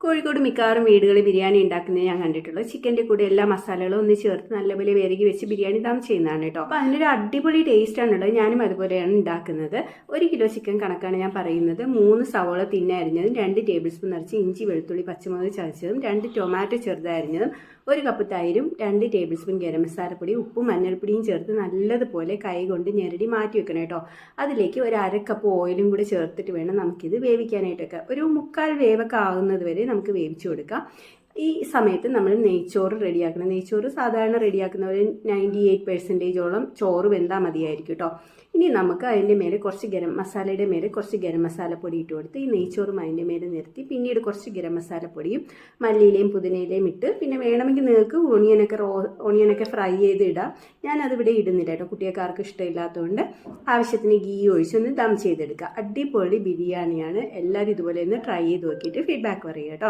കോഴിക്കോട് മിക്കവാറും വീടുകളിൽ ബിരിയാണി ഉണ്ടാക്കുന്നത് ഞാൻ കണ്ടിട്ടുള്ളൂ. ചിക്കൻ്റെ കൂടെ എല്ലാ മസാലകളും ഒന്ന് ചേർത്ത് നല്ലപോലെ വിരകി വെച്ച് ബിരിയാണി ദം ചെയ്യുന്നതാണ് കേട്ടോ. അപ്പോൾ അതിനൊരു അടിപൊളി ടേസ്റ്റ് ആണുള്ളത്. ഞാനും അതുപോലെയാണ് ഉണ്ടാക്കുന്നത്. 1 കിലോ ചിക്കൻ കണക്കാണ് ഞാൻ പറയുന്നത്. 3 സവോള തിന്ന അരിഞ്ഞതും, 2 ടേബിൾ സ്പൂൺ നിറച്ച് ഇഞ്ചി വെളുത്തുള്ളി പച്ചമുളക് ചതച്ചതും, 2 ടൊമാറ്റോ ചെറുതരിഞ്ഞതും, 1 കപ്പ് തൈരും, 2 ടേബിൾ സ്പൂൺ ഗരം മസാലപ്പൊടി, ഉപ്പും മഞ്ഞൾപ്പൊടിയും ചേർത്ത് നല്ലതുപോലെ കൈ കൊണ്ട് ഞെരടി മാറ്റി വെക്കണം കേട്ടോ. അതിലേക്ക് ഒരു 1/2 കപ്പ് ഓയിലും കൂടി ചേർത്തിട്ട് വേണം നമുക്കിത് വേവിക്കാനായിട്ടൊക്കെ. ഒരു 3/4 വേവൊക്കെ ആകുന്നത് വരെ നമുക്ക് വേവിച്ചു കൊടുക്കാം. ഈ സമയത്ത് നമ്മൾ നെയ്ച്ചോറ് റെഡിയാക്കണം. നെയ്ച്ചോറ് സാധാരണ റെഡിയാക്കുന്നവർ 98% ചോറ് വെന്താൽ മതിയായിരിക്കും കേട്ടോ. ഇനി നമുക്ക് അതിൻ്റെ മേലെ കുറച്ച് മസാലയുടെ മേലെ കുറച്ച് ഗരം മസാലപ്പൊടി ഇട്ട് കൊടുത്ത് ഈ നെയ്ച്ചോറും അതിൻ്റെ മേലെ നിർത്തി പിന്നീട് കുറച്ച് ഗരം മസാലപ്പൊടിയും മല്ലിയിലയും പുതിനയിലയും ഇട്ട് പിന്നെ വേണമെങ്കിൽ നിങ്ങൾക്ക് ഓണിയനൊക്കെ ഫ്രൈ ചെയ്ത് ഇടാം. ഞാനതിവിടെ ഇടുന്നില്ല കേട്ടോ, കുട്ടികൾക്കാർക്ക് ഇഷ്ടമില്ലാത്തതുകൊണ്ട്. ആവശ്യത്തിന് ഗീ ഒഴിച്ചൊന്ന് ദം ചെയ്തെടുക്കുക. അടിപൊളി ബിരിയാണിയാണ്. എല്ലാവരും ഇതുപോലെ ഒന്ന് ട്രൈ ചെയ്ത് നോക്കിയിട്ട് ഫീഡ്ബാക്ക് പറയുക കേട്ടോ.